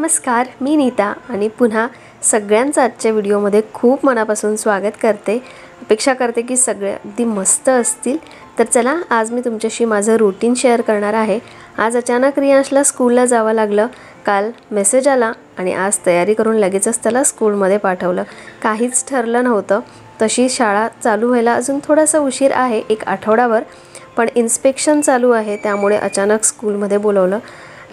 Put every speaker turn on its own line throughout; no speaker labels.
नमस्कार, मी नीता आणि पुन्हा सगळ्यांचं आजच्या व्हिडिओमध्ये खूप मनापासून स्वागत करते। अपेक्षा करते की सगळे अगदी मस्त असतील। तर चला आज मी तुमच्याशी माझं रूटीन शेअर करणार आहे। आज अचानक रियांशला स्कूलला जावं लागलं। काल मेसेज आला आणि आज तयारी करून लगेचच त्याला स्कूलमध्ये पाठवलं। काहीच ठरलं नव्हतं। तशी शाळा चालू व्हायला अजून थोडासा उशीर आहे, एक आठवडाभर, पण इन्स्पेक्शन चालू आहे त्यामुळे अचानक स्कूलमध्ये बोलवलं।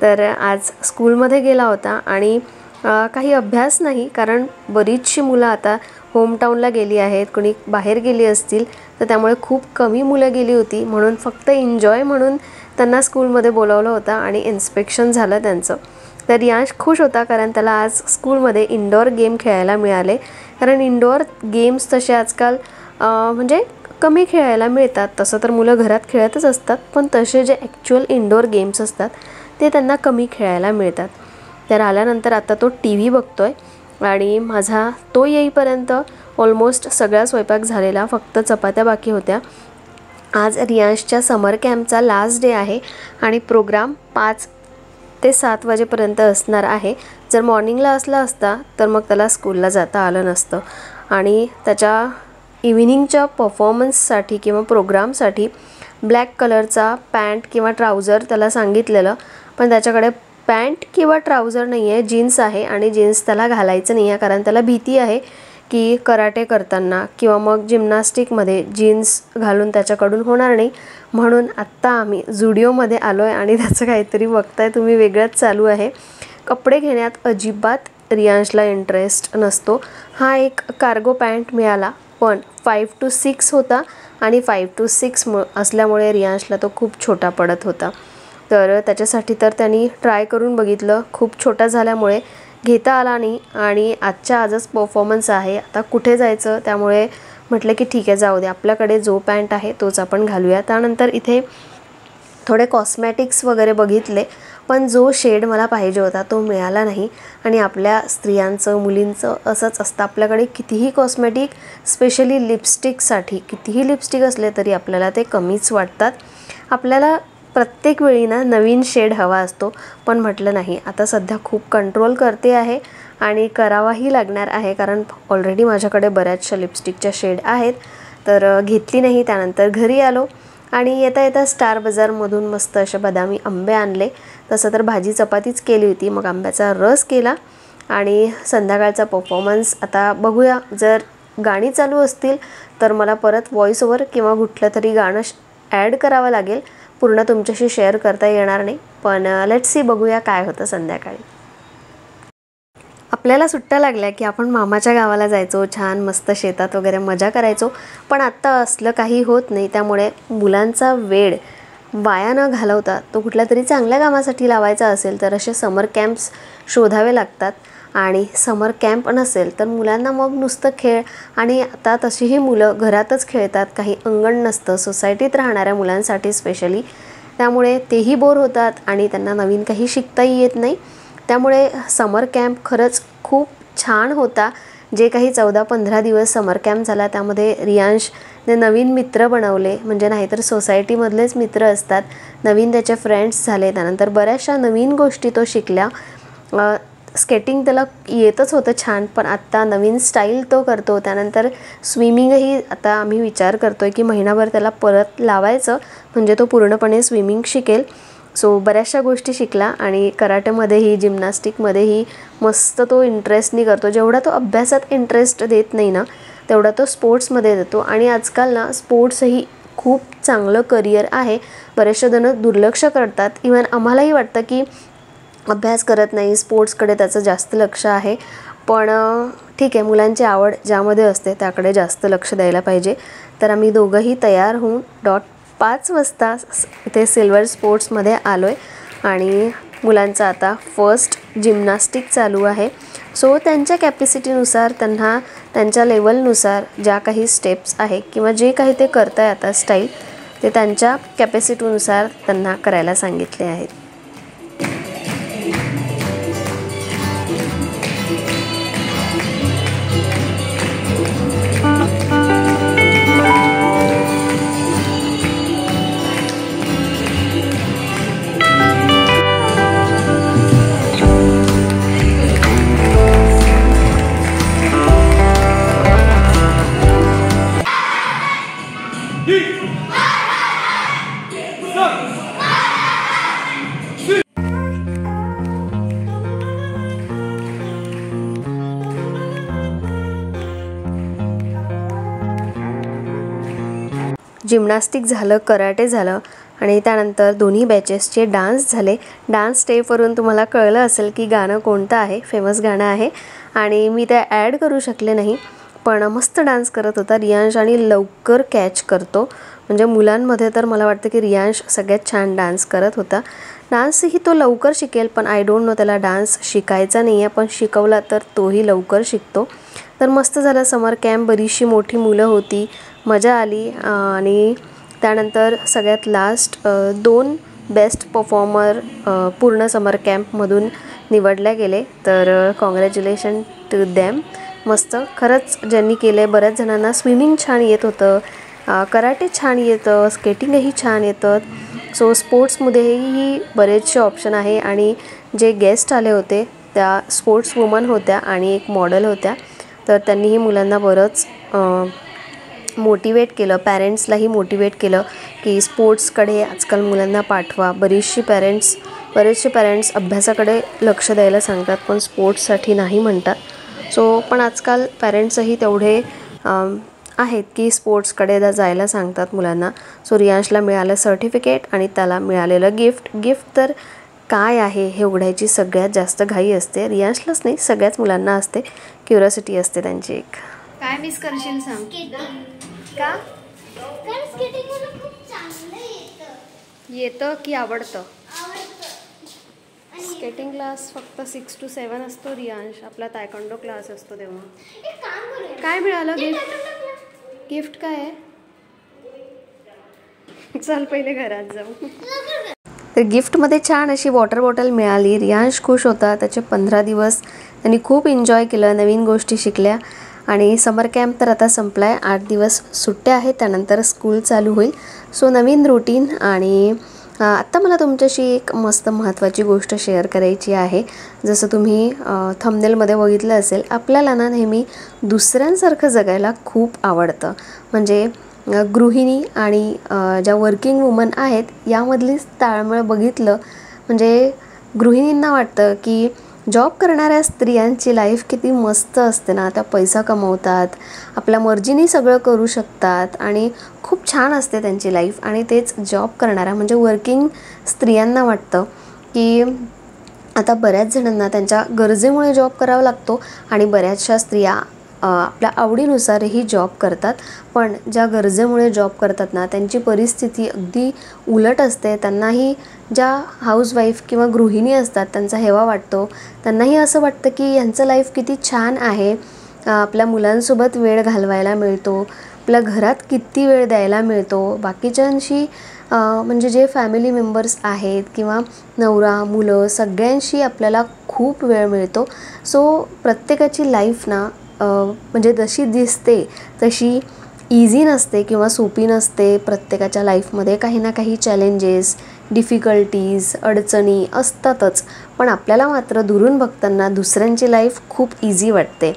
तर आज स्कूलमध्ये गेला होता आणि काही अभ्यास नाही, कारण बरीचशी मुलं आता होमटाउनला गेली आहेत, कोणी बाहेर गेली असतील, तर त्यामुळे खूप कमी मुलं गेली होती, म्हणून फक्त एन्जॉय म्हणून त्यांना स्कूलमध्ये बोलावलं होतं आणि इन्स्पेक्शन झालं त्यांचं। तर रियांश खुश होता कारण त्याला आज स्कूलमध्ये इंडोर गेम खेळायला मिळाले, कारण इंडोर गेम्स तसे आजकाल म्हणजे कमी खेळायला मिळतात। तसं तर मुलं घरात खेळतच असतात, पण तसे जे ॲक्च्युअल इंडोर गेम्स असतात ते त्यांना कमी खेळायला मिळतात। तर आल्यानंतर आता तो टीव्ही बघतोय आणि माझा तो येईपर्यंत ऑलमोस्ट सगळा स्वयंपाक झालेला, फक्त चपात्या बाकी होत्या। आज रियांशच्या समर कॅम्पचा लास्ट डे आहे आणि प्रोग्राम 5 ते 7 वाजेपर्यंत असणार आहे। जर मॉर्निंगला असला असता तर मग त्याला स्कूलला जाता आलं नसतं आणि त्याच्या इव्हिनिंगच्या परफॉर्मन्ससाठी किंवा प्रोग्रामसाठी ब्लॅक कलरचा पॅन्ट किंवा ट्राउझर त्याला सांगितलेलं, पण त्याच्याकडे पॅन्ट किंवा ट्राउझर नाही आहे, जीन्स आहे आणि जीन्स त्याला घालायचं नाही आहे, कारण त्याला भीती आहे की कराटे करताना किंवा मग जिम्नॅस्टिकमध्ये जीन्स घालून त्याच्याकडून होणार नाही। म्हणून आत्ता आम्ही झुडिओमध्ये आलो आहे आणि त्याचं काहीतरी बघताय तुम्ही वेगळंच चालू आहे। कपडे घेण्यात अजिबात रियांशला इंटरेस्ट नसतो। हा एक कार्गो पॅन्ट मिळाला, पण 5 to 6 होता आणि 5 to 6 असल्यामुळे रियांशला तो खूप छोटा पडत होता। तर त्याच्यासाठी तर त्यांनी ट्राय करून बघितलं, खूप छोटा झाल्यामुळे घेता आला नाही आणि आजच्या आजच परफॉर्मन्स आहे, आता कुठे जायचं, त्यामुळे म्हटलं की ठीक आहे जाऊ दे, आपल्याकडे जो पॅन्ट आहे तोच आपण घालूया। त्यानंतर इथे थोडे कॉस्मॅटिक्स वगैरे बघितले, पण जो शेड मला पाहिजे होता तो मिळाला नाही। आणि आपल्या स्त्रियांचं मुलींचं असंच असतं, आपल्याकडे कितीही कॉस्मॅटिक, स्पेशली लिपस्टिकसाठी कितीही लिपस्टिक असले तरी आपल्याला ते कमीच वाटतात। आपल्याला प्रत्येक वेळी ना नवीन शेड हवा असतो, पण म्हटलं नाही, आता सध्या खूप कंट्रोल करते आहे आणि करावाही लागणार आहे, कारण ऑलरेडी माझ्याकडे बऱ्याचशा लिपस्टिकच्या शेड आहेत। तर घेतली नाही। त्यानंतर घरी आलो आणि येता येता स्टार बाजारमधून मस्त असे बदामी आंबे आणले। तसं तर भाजी चपातीच केली होती, मग आंब्याचा रस केला आणि संध्याकाळचा परफॉर्मन्स आता बघूया। जर गाणी चालू असतील तर मला परत व्हॉइस ओव्हर किंवा कुठलं तरी गाणं ॲड करावं लागेल, पूर्ण तुमच्याशी शेअर करता येणार नाही, पण लेट्स सी, बघूया काय होतं संध्याकाळी। आपल्याला सुट्ट्या लागल्या की आपण मामाच्या गावाला जायचो, छान मस्त शेतात वगैरे मजा करायचो, पण आत्ता असलं काही होत नाही। त्यामुळे मुलांचा वेळ वाया न घालवता तो कुठल्या तरी चांगल्या कामासाठी लावायचा असेल तर असे समर कॅम्प्स शोधावे लागतात, आणि समर कॅम्प नसेल तर मुलांना मग नुसतं खेळ, आणि आता तशीही मुलं घरातच खेळतात, काही अंगण नसतं सोसायटीत राहणाऱ्या मुलांसाठी स्पेशली, त्यामुळे तेही बोर होतात आणि त्यांना नवीन काही शिकताही येत नाही। त्यामुळे समर कॅम्प खरंच खूप छान होता। जे काही 14-15 दिवस समर कॅम्प झाला त्यामध्ये रियांशने नवीन मित्र बनवले, म्हणजे नाहीतर सोसायटीमधलेच मित्र असतात, नवीन त्याचे फ्रेंड्स झाले। त्यानंतर बऱ्याचशा नवीन गोष्टी तो शिकल्या। स्केटिंग त्याला येतच होतं छान, पण आत्ता नवीन स्टाईल तो करतो। त्यानंतर स्विमिंगही आता आम्ही विचार करतो आहे की महिनाभर त्याला परत लावायचं, म्हणजे तो पूर्णपणे स्विमिंग शिकेल। सो बऱ्याचशा गोष्टी शिकला आणि कराटेमध्येही जिम्नॅस्टिकमध्येही मस्त तो इंटरेस्टनी करतो। जेवढा तो अभ्यासात इंटरेस्ट देत नाही ना, तेवढा तो स्पोर्ट्समध्ये देतो, आणि आजकाल ना स्पोर्ट्सही खूप चांगलं करिअर आहे। बरेचसे जण दुर्लक्ष करतात, इवन आम्हालाही वाटतं की अभ्यास करत नाही, स्पोर्ट्सकडे त्याचं जास्त लक्ष आहे, पण ठीक आहे, मुलांची आवड ज्यामध्ये असते त्याकडे जास्त लक्ष द्यायला पाहिजे। तर आम्ही दोघंही तयार होऊन 5 वाजता इथे सिल्वर स्पोर्ट्समध्ये आलो आहे आणि मुलांचं आता फर्स्ट जिम्नॅस्टिक चालू आहे। सो त्यांच्या कॅपॅसिटीनुसार, त्यांना त्यांच्या लेवलनुसार ज्या काही स्टेप्स आहे किंवा जे काही ते करत आहे आता स्टाईल, ते त्यांच्या कॅपॅसिटीनुसार त्यांना करायला सांगितले आहेत। जिम्नॅस्टिक झालं, कराटे झालं आणि त्यानंतर दोन्ही बॅचेसचे डान्स झाले. डान्स स्टेपवरून तुम्हाला कळलं असेल की गाणं कोणतं आहे, फेमस गाणं आहे आणि मी ते ॲड करू शकले नाही, पण मस्त डान्स करत होता रियांश आणि लवकर कॅच करतो. म्हणजे मुलांमध्ये तर मला वाटतं की रियांश सगळ्यात छान डान्स करत होता. डान्सही तो लवकर शिकेल, पण आय डोंट नो त्याला डान्स शिकायचा नाही आहे, पण शिकवला तर तोही लवकर शिकतो. तर मस्त झालं समर कॅम्प, बरीचशी मोठी मुलं होती, मजा आली. आणि त्यानंतर सगळ्यात लास्ट 2 बेस्ट परफॉर्मर पूर्ण समर कॅम्पमधून निवडले गेले. तर कॉंग्रॅच्युलेशन टू दॅम. मस्त खरंच ज्यांनी केलं आहे. बऱ्याच जणांना स्विमिंग छान येत होतं, कराटे छान येतं, स्केटिंगही छान येतं. सो स्पोर्ट्समध्येही बरेचसे ऑप्शन आहे. आणि जे गेस्ट आले होते त्या स्पोर्ट्स वुमन होत्या आणि एक मॉडेल होत्या. तर त्यांनीही मुलांना बरंच मोटिवेट केलं, पॅरेंट्सलाही मोटिवेट केलं की स्पोर्ट्सकडे आजकाल मुलांना पाठवा. बरेचसे पॅरेंट्स अभ्यासाकडे लक्ष द्यायला सांगतात, पण स्पोर्ट्ससाठी नाही म्हणतात. सो पण आजकाल पॅरेंट्सही तेवढे आहेत की स्पोर्ट्सकडे जायला सांगतात मुलांना. सो रियांशला मिळालं सर्टिफिकेट आणि त्याला मिळालेलं गिफ्ट तर काय आहे हे उघडायची सगळ्यात जास्त घाई असते. रियांशलाच नाही, सगळ्याच मुलांना असते, क्युरिओसिटी असते त्यांची एक. काय मिस करशील सांग? का येतं की आवडतं? स्केटिंग क्लास फक्त 6 to 7 असतो रियांश, आपला तायक्वांडो क्लास असतो. तेव्हा काय मिळालं गिफ्ट काय आहे? चल पहिले घरात जाऊ. तर गिफ्टमध्ये छान अशी वॉटर बॉटल मिळाली. रियांश खुश होता. त्याचे 15 दिवस त्यांनी खूप एन्जॉय केलं, नवीन गोष्टी शिकल्या. आणि समर कॅम्प तर आता संपला आहे, 8 दिवस सुट्ट्या आहेत, त्यानंतर स्कूल चालू होईल. सो नवीन रुटीन. आणि आत्ता मला तुमच्याशी एक मस्त महत्त्वाची गोष्ट शेअर करायची आहे. जसं तुम्ही थंबनेलमध्ये बघितलं असेल, आपल्याला ना नेहमी दुसऱ्यांसारखं जगायला खूप आवडतं. म्हणजे गृहिणी आणि ज्या वर्किंग वुमन आहेत यामधलीच ताळमेळ बघितलं म्हणजे गृहिणींना वाटतं की जॉब करणाऱ्या स्त्रियांची लाईफ किती मस्त असते ना, त्या पैसा कमवतात, आपल्या मर्जीने सगळं करू शकतात आणि खूप छान असते त्यांची लाईफ. आणि तेच जॉब करणाऱ्या म्हणजे वर्किंग स्त्रियांना वाटतं की आता बऱ्याच जणांना त्यांच्या गरजेमुळे जॉब करावा लागतो आणि बऱ्याचशा स्त्रिया आपल्या आवडीनुसारही जॉब करतात. पण ज्या गरजेमुळे जॉब करतात ना, त्यांची परिस्थिती अगदी उलट असते. त्यांनाही ज्या हाऊसवाईफ किंवा गृहिणी असतात त्यांचा हेवा वाटतो. त्यांनाही असं वाटतं की यांचं लाईफ किती छान आहे, आपल्या मुलांसोबत वेळ घालवायला मिळतो, आपल्या घरात किती वेळ द्यायला मिळतो, बाकीच्यांशी म्हणजे जे फॅमिली मेंबर्स आहेत किंवा नवरा मुलं सगळ्यांशी आपल्याला खूप वेळ मिळतो. सो प्रत्येकाची लाईफ ना म्हणजे जशी दिसते तशी इझी नसते किंवा सोपी नसते. प्रत्येकाच्या लाईफमध्ये काही ना काही चॅलेंजेस, डिफिकल्टीज, अडचणी असतातच. पण आपल्याला मात्र दुरून बघताना दुसऱ्यांची लाईफ खूप इझी वाटते.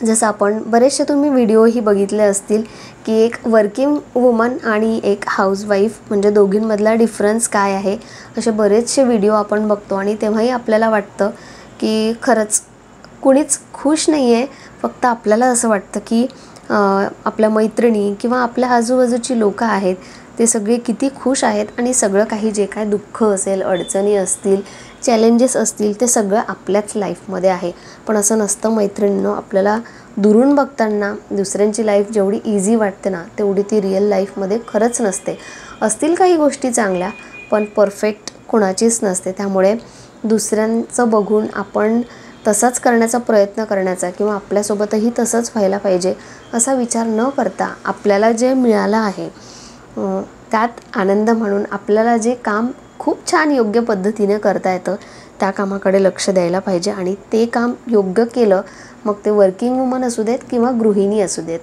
जसं आपण बरेचसे तुम्ही व्हिडिओही बघितले असतील की एक वर्किंग वुमन आणि एक हाऊसवाईफ म्हणजे दोघींमधला डिफरन्स काय आहे, असे बरेचसे व्हिडिओ आपण बघतो. आणि तेव्हाही आपल्याला वाटतं की खरंच कुणीच खुश नाही आहे. फक्त आपल्याला असं वाटतं की आपल्या मैत्रिणी किंवा आपल्या आजूबाजूची लोकं आहेत ते सगळे किती खुश आहेत आणि सगळं काही जे काय दुःख असेल, अडचणी असतील, चॅलेंजेस असतील ते सगळं आपल्याच लाईफमध्ये आहे. पण असं नसतं मैत्रिणींनो. आपल्याला दुरून बघताना दुसऱ्यांची लाईफ जेवढी इझी वाटते ना, तेवढी ती रिअल लाईफमध्ये खरंच नसते. असतील काही गोष्टी चांगल्या, पण परफेक्ट कोणाचीच नसते. त्यामुळे दुसऱ्यांचं बघून आपण तसाच करण्याचा प्रयत्न करण्याचा किंवा आपल्यासोबतही तसंच व्हायला पाहिजे असा विचार न करता आपल्याला जे मिळालं आहे त्यात आनंद म्हणून आपल्याला जे काम खूप छान योग्य पद्धतीने करता येतं त्या कामाकडे लक्ष द्यायला पाहिजे. आणि ते काम योग्य केलं, मग ते वर्किंग वुमन असू देत किंवा गृहिणी असू देत,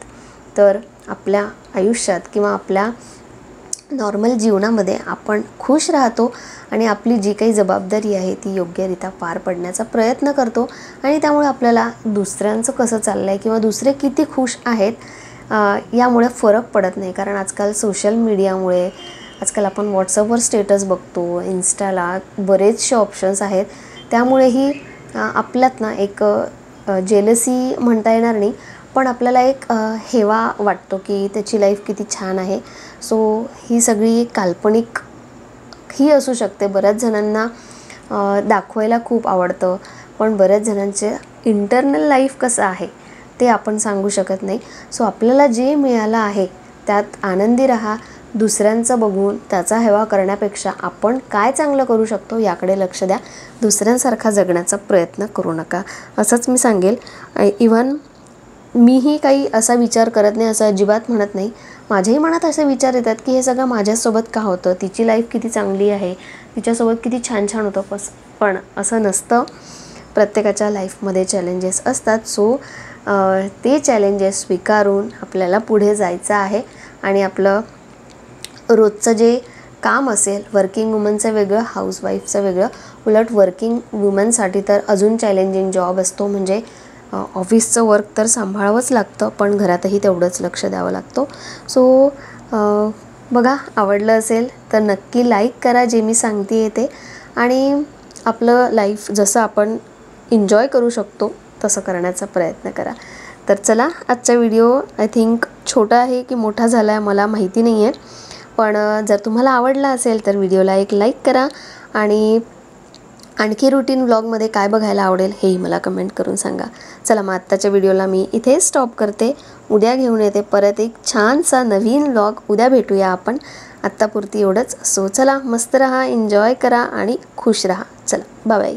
तर आपल्या आयुष्यात किंवा आपल्या नॉर्मल जीवनामध्ये आपण खुश राहतो आणि आपली जी काही जबाबदारी आहे ती योग्यरित्या पार पडण्याचा प्रयत्न करतो. आणि त्यामुळे आपल्याला दुसऱ्यांचं कसं चाललं आहे किंवा दुसरे किती खुश आहेत यामुळे फरक पडत नाही. कारण आजकाल सोशल मीडियामुळे आजकाल आपण व्हॉट्सअपवर स्टेटस बघतो, इन्स्टाला बरेचसे ऑप्शन्स आहेत, त्यामुळेही आपल्यात ना एक जेलसी म्हणता येणार नाही, पण आपल्याला एक हेवा वाटतो की त्याची लाईफ किती छान आहे. सो ही सगळी काल्पनिक ही असू शकते. बऱ्याच जणांना दाखवायला खूप आवडतं, पण बऱ्याच जणांचे इंटरनल लाईफ कसं आहे ते आपण सांगू शकत नाही. सो आपल्याला जे मिळालं आहे त्यात आनंदी राहा. दुसऱ्यांचं बघून त्याचा हेवा करण्यापेक्षा आपण काय चांगलं करू शकतो याकडे लक्ष द्या. दुसऱ्यांसारखा जगण्याचा प्रयत्न करू नका, असंच मी सांगेल. इवन मीही काही असा विचार करत नाही, असं अजिबात म्हणत नाही. माझ्याही मनात असे विचार येतात की हे सगळं माझ्यासोबत का होतं, तिची लाईफ किती चांगली आहे, तिच्यासोबत किती छान छान होतं. पण असं नसतं. प्रत्येकाच्या लाईफमध्ये चॅलेंजेस असतात. सो ते चॅलेंजेस स्वीकारून आपल्याला पुढे जायचं आहे. आणि आपलं रोजचं जे काम असेल, वर्किंग वुमनचं वेगळं, हाऊसवाईफचं वेगळं. उलट वर्किंग वुमनसाठी तर अजून चॅलेंजिंग जॉब असतो. म्हणजे ऑफिसचं वर्क तर सांभाळावंच लागतं, पण घरातही तेवढंच लक्ष द्यावं लागतं. सो बघा, आवडलं असेल तर नक्की लाईक करा जे मी सांगते आहे ते. आणि आपलं लाईफ जसं आपण एन्जॉय करू शकतो तसं करण्याचा प्रयत्न करा. तर चला, आजचा व्हिडिओ आय थिंक छोटा आहे की मोठा झाला आहे मला माहिती नाही आहे, पण जर तुम्हाला आवडला असेल तर व्हिडिओला एक लाईक करा. आणि आणखी रुटीन व्लॉगमध्ये काय बघायला आवडेल हेही मला कमेंट करून सांगा. चला, मग आत्ताच्या व्हिडिओला मी इथे स्टॉप करते. उद्या घेऊन येते परत एक छानसा नवीन व्लॉग. उद्या भेटूया आपण. आत्तापुरती एवढंच. सो चला, मस्त राहा, एन्जॉय करा आणि खुश राहा. चला, बाय बाय.